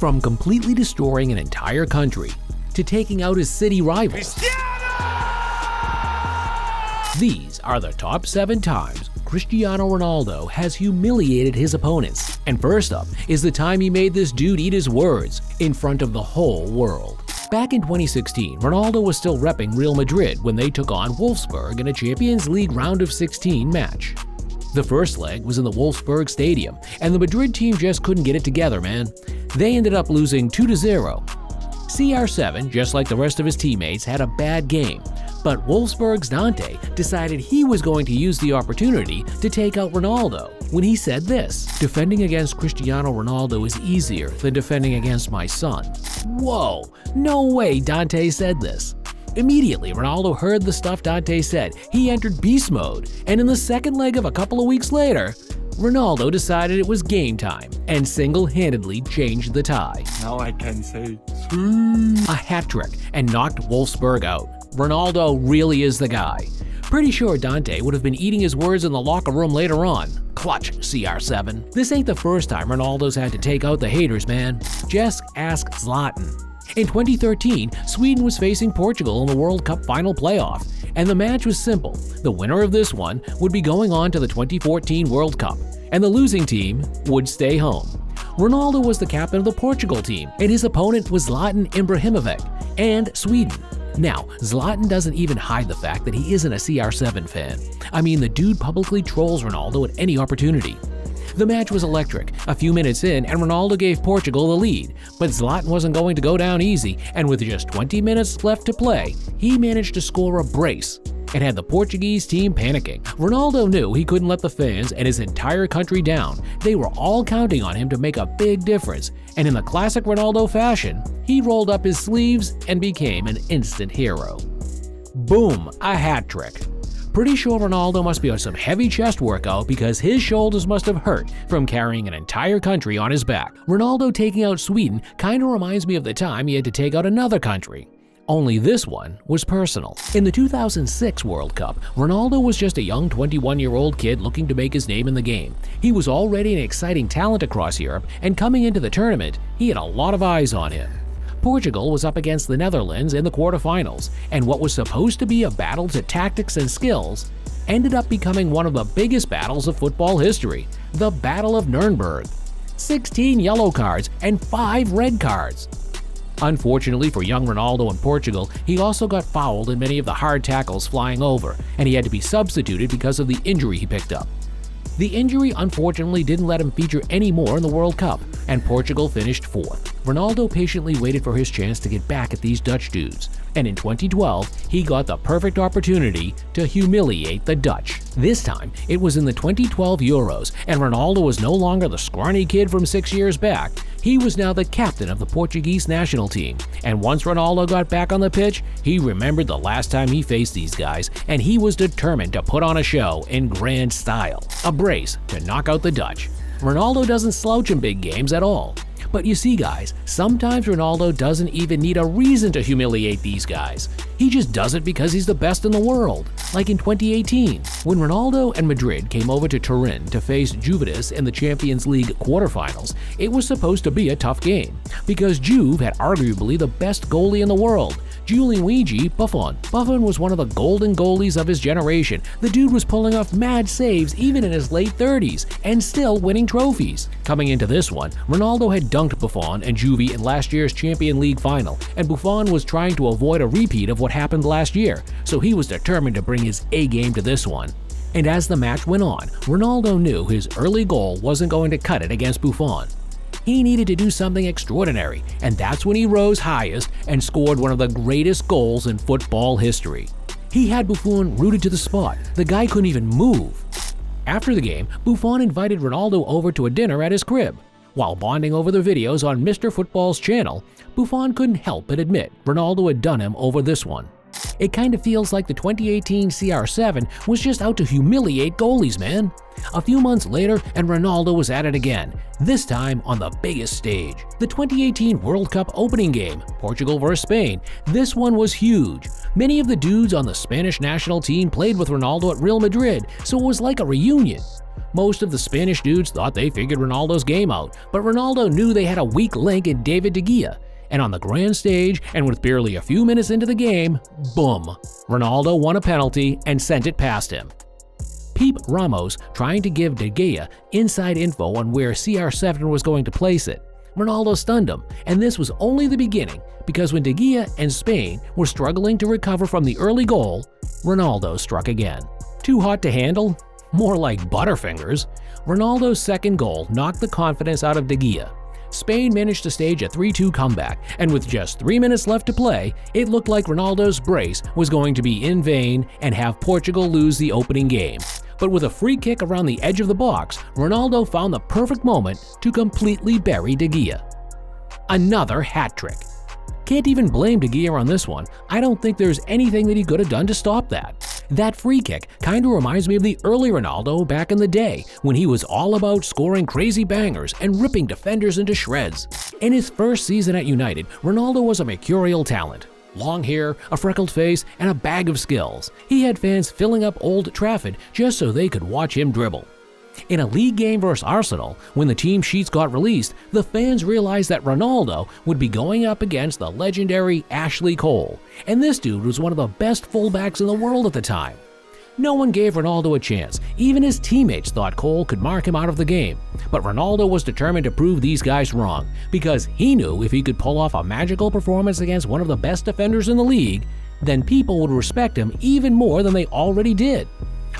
From completely destroying an entire country to taking out his city rivals. These are the top 7 times Cristiano Ronaldo has humiliated his opponents. And first up is the time he made this dude eat his words in front of the whole world. Back in 2016, Ronaldo was still repping Real Madrid when they took on Wolfsburg in a Champions League round of 16 match. The first leg was in the Wolfsburg Stadium, and the Madrid team just couldn't get it together, man. They ended up losing 2-0. CR7, just like the rest of his teammates, had a bad game, but Wolfsburg's Dante decided he was going to use the opportunity to take out Ronaldo when he said this: "Defending against Cristiano Ronaldo is easier than defending against my son." Whoa, no way Dante said this. Immediately, Ronaldo heard the stuff Dante said. He entered beast mode, and in the second leg of a couple of weeks later, Ronaldo decided it was game time and single-handedly changed the tie. Now I can say a hat trick and knocked Wolfsburg out. Ronaldo really is the guy. Pretty sure Dante would have been eating his words in the locker room later on. Clutch, CR7. This ain't the first time Ronaldo's had to take out the haters, man. Just ask Zlatan. In 2013, Sweden was facing Portugal in the World Cup final playoff, and the match was simple. The winner of this one would be going on to the 2014 World Cup, and the losing team would stay home. Ronaldo was the captain of the Portugal team, and his opponent was Zlatan Ibrahimovic and Sweden. Now, Zlatan doesn't even hide the fact that he isn't a CR7 fan. I mean, the dude publicly trolls Ronaldo at any opportunity. The match was electric. A few minutes in, and Ronaldo gave Portugal the lead. But Zlatan wasn't going to go down easy, and with just 20 minutes left to play, he managed to score a brace and had the Portuguese team panicking. Ronaldo knew he couldn't let the fans and his entire country down. They were all counting on him to make a big difference, and in the classic Ronaldo fashion, he rolled up his sleeves and became an instant hero. Boom, a hat trick. Pretty sure Ronaldo must be on some heavy chest workout because his shoulders must have hurt from carrying an entire country on his back. Ronaldo taking out Sweden kinda reminds me of the time he had to take out another country. Only this one was personal. In the 2006 World Cup, Ronaldo was just a young 21-year-old kid looking to make his name in the game. He was already an exciting talent across Europe, and coming into the tournament, he had a lot of eyes on him. Portugal was up against the Netherlands in the quarterfinals, and what was supposed to be a battle to tactics and skills ended up becoming one of the biggest battles of football history, the Battle of Nuremberg. 16 yellow cards and 5 red cards. Unfortunately for young Ronaldo in Portugal, he also got fouled in many of the hard tackles flying over, and he had to be substituted because of the injury he picked up. The injury unfortunately didn't let him feature any more in the World Cup, and Portugal finished 4th. Ronaldo patiently waited for his chance to get back at these Dutch dudes, and in 2012, he got the perfect opportunity to humiliate the Dutch. This time, it was in the 2012 Euros, and Ronaldo was no longer the scrawny kid from 6 years back. He was now the captain of the Portuguese national team, and once Ronaldo got back on the pitch, he remembered the last time he faced these guys, and he was determined to put on a show in grand style. A brace to knock out the Dutch. Ronaldo doesn't slouch in big games at all. But you see guys, sometimes Ronaldo doesn't even need a reason to humiliate these guys. He just does it because he's the best in the world. Like in 2018, when Ronaldo and Madrid came over to Turin to face Juventus in the Champions League quarterfinals, it was supposed to be a tough game, because Juve had arguably the best goalie in the world, Gianluigi Buffon. Buffon was one of the golden goalies of his generation. The dude was pulling off mad saves even in his late 30s and still winning trophies. Coming into this one, Ronaldo had dunked Buffon and Juve in last year's Champions League final, and Buffon was trying to avoid a repeat of what happened last year, so he was determined to bring his A game to this one. And as the match went on, Ronaldo knew his early goal wasn't going to cut it against Buffon. He needed to do something extraordinary, and that's when he rose highest and scored one of the greatest goals in football history. He had Buffon rooted to the spot. The guy couldn't even move. After the game, Buffon invited Ronaldo over to a dinner at his crib. While bonding over the videos on Mr. Football's channel, Buffon couldn't help but admit Ronaldo had done him over this one. It kinda feels like the 2018 CR7 was just out to humiliate goalies, man. A few months later, and Ronaldo was at it again, this time on the biggest stage. The 2018 World Cup opening game, Portugal vs Spain. This one was huge. Many of the dudes on the Spanish national team played with Ronaldo at Real Madrid, so it was like a reunion. Most of the Spanish dudes thought they figured Ronaldo's game out, but Ronaldo knew they had a weak link in David de Gea. And on the grand stage, and with barely a few minutes into the game, boom, Ronaldo won a penalty and sent it past him. Peep Ramos trying to give de Gea inside info on where CR7 was going to place it. Ronaldo stunned him, and this was only the beginning, because when de Gea and Spain were struggling to recover from the early goal, Ronaldo struck again. Too hot to handle? More like Butterfingers. Ronaldo's second goal knocked the confidence out of de Gea. Spain managed to stage a 3-2 comeback, and with just 3 minutes left to play, it looked like Ronaldo's brace was going to be in vain and have Portugal lose the opening game. But with a free kick around the edge of the box, Ronaldo found the perfect moment to completely bury de Gea. Another hat trick. Can't even blame de Gea on this one. I don't think there's anything that he could have done to stop that. That free kick kinda reminds me of the early Ronaldo back in the day, when he was all about scoring crazy bangers and ripping defenders into shreds. In his first season at United, Ronaldo was a mercurial talent. Long hair, a freckled face, and a bag of skills. He had fans filling up Old Trafford just so they could watch him dribble. In a league game versus Arsenal, when the team sheets got released, the fans realized that Ronaldo would be going up against the legendary Ashley Cole, and this dude was one of the best fullbacks in the world at the time. No one gave Ronaldo a chance. Even his teammates thought Cole could mark him out of the game. But Ronaldo was determined to prove these guys wrong, because he knew if he could pull off a magical performance against one of the best defenders in the league, then people would respect him even more than they already did.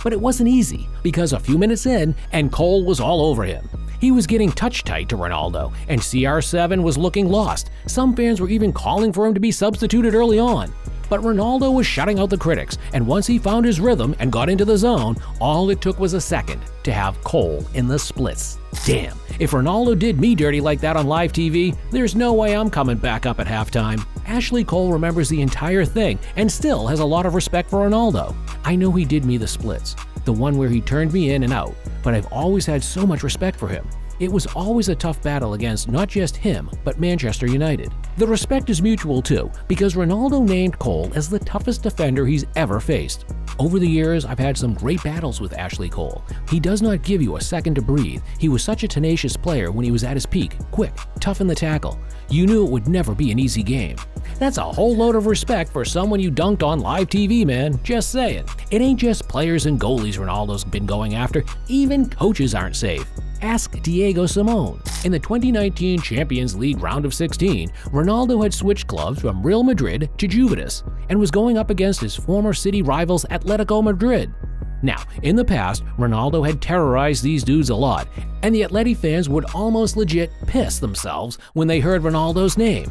But it wasn't easy, because a few minutes in, and Cole was all over him. He was getting touch-tight to Ronaldo, and CR7 was looking lost. Some fans were even calling for him to be substituted early on. But Ronaldo was shutting out the critics, and once he found his rhythm and got into the zone, all it took was a second to have Cole in the splits. Damn, if Ronaldo did me dirty like that on live TV, there's no way I'm coming back up at halftime. Ashley Cole remembers the entire thing and still has a lot of respect for Ronaldo. I know he did me the splits, the one where he turned me in and out, but I've always had so much respect for him. It was always a tough battle against not just him, but Manchester United. The respect is mutual too, because Ronaldo named Cole as the toughest defender he's ever faced. Over the years, I've had some great battles with Ashley Cole. He does not give you a second to breathe. He was such a tenacious player when he was at his peak, quick, tough in the tackle. You knew it would never be an easy game. That's a whole load of respect for someone you dunked on live TV, man, just saying. It ain't just players and goalies Ronaldo's been going after, even coaches aren't safe. Ask Diego Simone. In the 2019 Champions League round of 16, Ronaldo had switched clubs from Real Madrid to Juventus and was going up against his former city rivals Atletico Madrid. Now, in the past, Ronaldo had terrorized these dudes a lot, and the Atleti fans would almost legit piss themselves when they heard Ronaldo's name.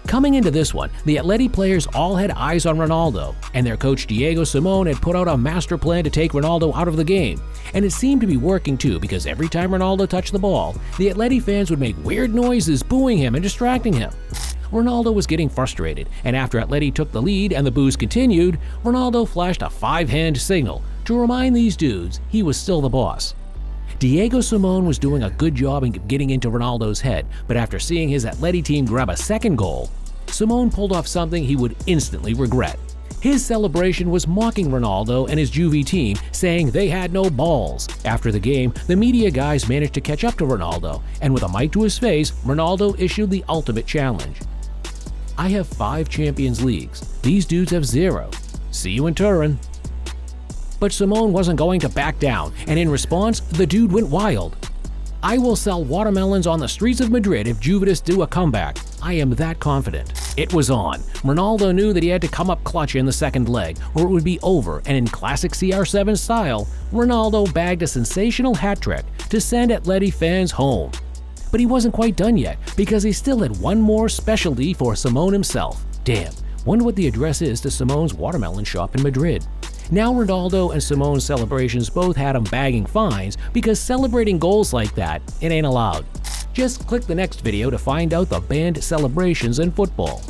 Coming into this one, the Atleti players all had eyes on Ronaldo, and their coach Diego Simone had put out a master plan to take Ronaldo out of the game. And it seemed to be working too, because every time Ronaldo touched the ball, the Atleti fans would make weird noises booing him and distracting him. Ronaldo was getting frustrated, and after Atleti took the lead and the boos continued, Ronaldo flashed a 5-hand signal to remind these dudes he was still the boss. Diego Simone was doing a good job in getting into Ronaldo's head, but after seeing his Atleti team grab a second goal, Simone pulled off something he would instantly regret. His celebration was mocking Ronaldo and his Juve team, saying they had no balls. After the game, the media guys managed to catch up to Ronaldo, and with a mic to his face, Ronaldo issued the ultimate challenge. I have 5 Champions Leagues. These dudes have 0. See you in Turin. But Simone wasn't going to back down, and in response, the dude went wild. I will sell watermelons on the streets of Madrid if Juventus do a comeback. I am that confident. It was on. Ronaldo knew that he had to come up clutch in the second leg, or it would be over, and in classic CR7 style, Ronaldo bagged a sensational hat trick to send Atleti fans home. But he wasn't quite done yet, because he still had one more specialty for Simone himself. Damn, wonder what the address is to Simone's watermelon shop in Madrid. Now Ronaldo and Simone's celebrations both had him bagging fines because celebrating goals like that, it ain't allowed. Just click the next video to find out the banned celebrations in football.